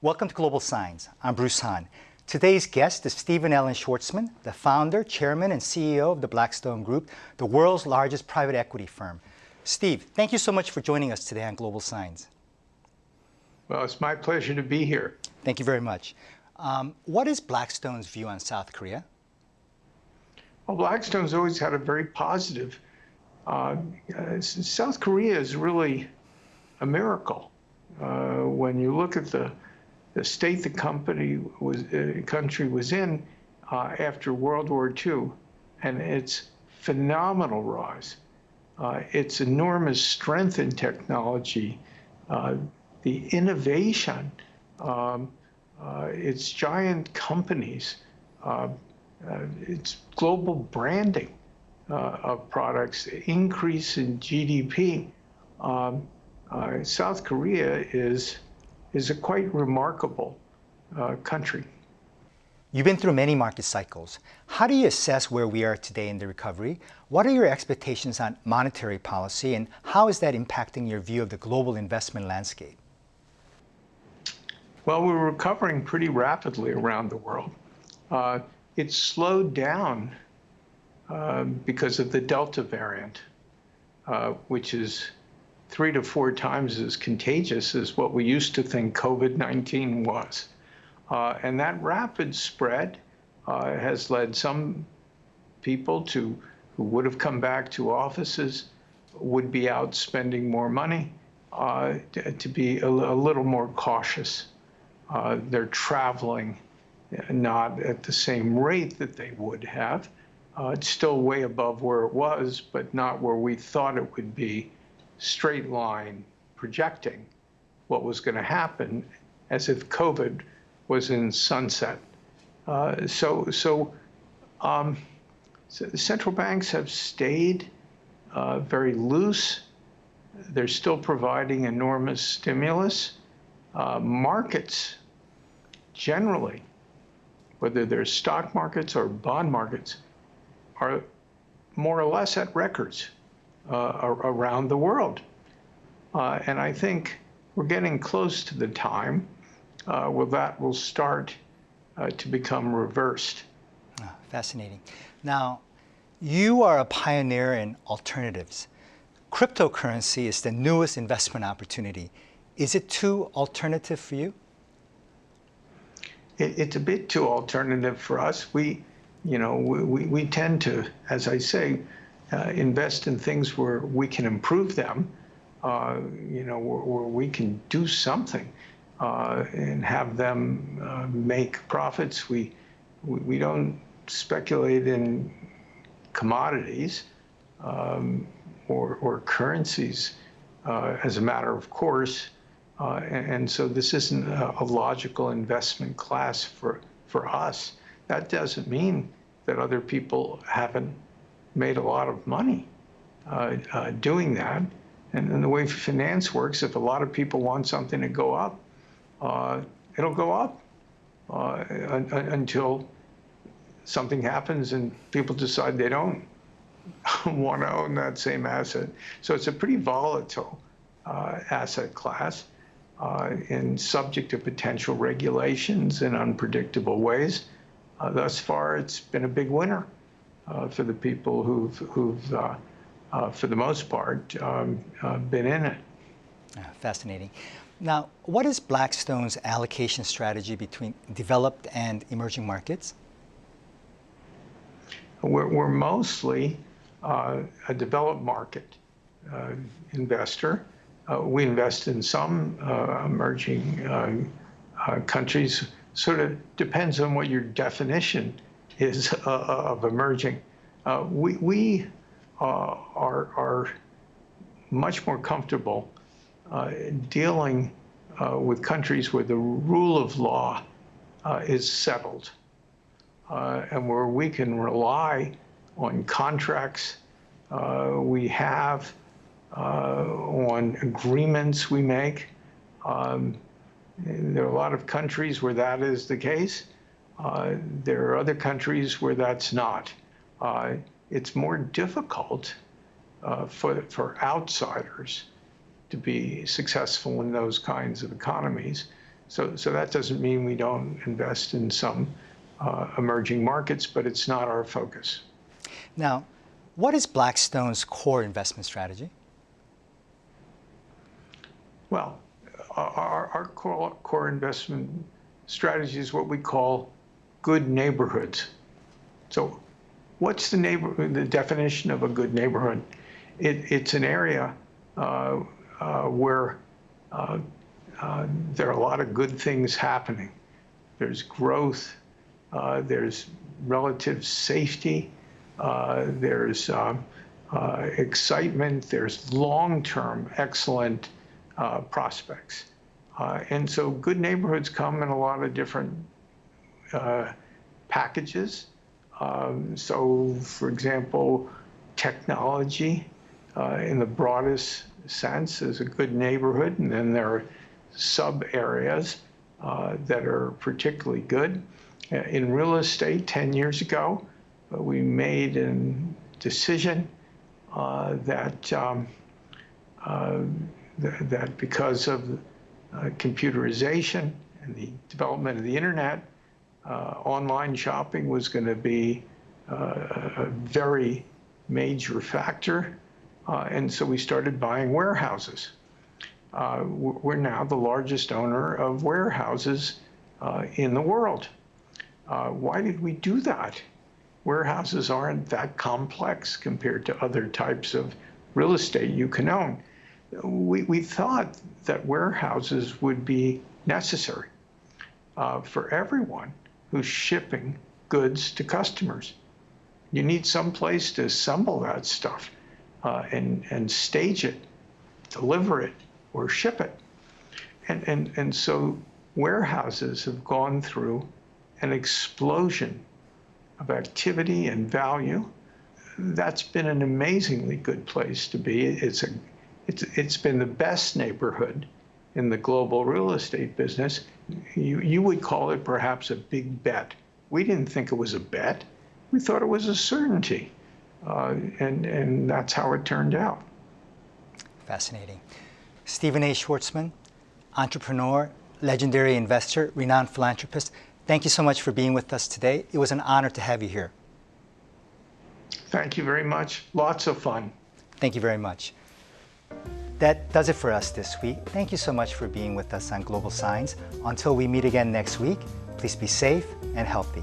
Welcome to GlobalSigns. I'm Bruce Hahn. Today's guest is Stephen the founder, chairman, and CEO of the Blackstone Group, the world's largest private equity firm. Steve, thank you so much for joining us today on GlobalSigns. Well, it's my pleasure to be here. Thank you very much. What is Blackstone's view on South Korea? Well, Blackstone's always had a very positive. South Korea is really a miracle. When you look at the state the country was in after World War II, and its phenomenal rise, its enormous strength in technology, the innovation, its giant companies, its global branding of products, increase in GDP. South Korea is a quite remarkable country. You've been through many market cycles. How do you assess where we are today in the recovery? What are your expectations on monetary policy, and how is that impacting your view of the global investment landscape? Well, we're recovering pretty rapidly around the world. It slowed down because of the Delta variant, which is 3 to 4 times as contagious as what we used to think COVID-19 was. And that rapid spread has led some people who would have come back to offices, would be out spending more money, to be a little more cautious. They're traveling not at the same rate that they would have. It's still way above where it was, but not where we thought it would be, straight line projecting what was going to happen as if COVID was in sunset. So the central banks have stayed very loose. They're still providing enormous stimulus. Markets generally, whether they're stock markets or bond markets, are more or less at records around the world. And I think we're getting close to the time where that will start to become reversed. Fascinating. Now, you are a pioneer in alternatives. Cryptocurrency is the newest investment opportunity. Is it too alternative for you? It's a bit too alternative for us. We tend to, as I say, invest in things where we can improve them, where we can do something and have them make profits. We don't speculate in commodities or currencies as a matter of course. And so this isn't a logical investment class for us. That doesn't mean that other people haven't made a lot of money doing that. And the way finance works, if a lot of people want something to go up, it'll go up until something happens and people decide they don't want to own that same asset. So it's a pretty volatile asset class and subject to potential regulations in unpredictable ways. Thus far, it's been a big winner for the people who've for the most part, been in it. Fascinating. Now, what is Blackstone's allocation strategy between developed and emerging markets? We're mostly a developed market investor. We invest in some emerging countries. Sort of depends on what your definition is of emerging. We are much more comfortable dealing with countries where the rule of law is settled and where we can rely on contracts we have, on agreements we make. There are a lot of countries where that is the case. There are other countries where that's not. It's more difficult for outsiders to be successful in those kinds of economies So that doesn't mean we don't invest in some emerging markets, but it's not our focus. Now, what is Blackstone's core investment strategy? Well, our core investment strategy is what we call good neighborhoods. So what's the definition of a good neighborhood? It's an area where there are a lot of good things happening. There's growth, there's relative safety, there's excitement, there's long-term excellent prospects. And so good neighborhoods come in a lot of different packages. So, for example, technology in the broadest sense is a good neighborhood, and then there are sub-areas that are particularly good. In real estate, 10 years ago, we made a decision that because of computerization and the development of the internet, online shopping was going to be a very major factor. And so we started buying warehouses. We're now the largest owner of warehouses in the world. Why did we do that? Warehouses aren't that complex compared to other types of real estate you can own. We thought that warehouses would be necessary for everyone who's shipping goods to customers. You need some place to assemble that stuff and stage it, deliver it, or ship it. And so warehouses have gone through an explosion of activity and value. That's been an amazingly good place to be. It's been the best neighborhood in the global real estate business. You would call it perhaps a big bet. We didn't think it was a bet. We thought it was a certainty. And that's how it turned out. Fascinating. Stephen A. Schwartzman, entrepreneur, legendary investor, renowned philanthropist, thank you so much for being with us today. It was an honor to have you here. Thank you very much. Lots of fun. Thank you very much. That does it for us this week. Thank you so much for being with us on Global Signs. Until we meet again next week, please be safe and healthy.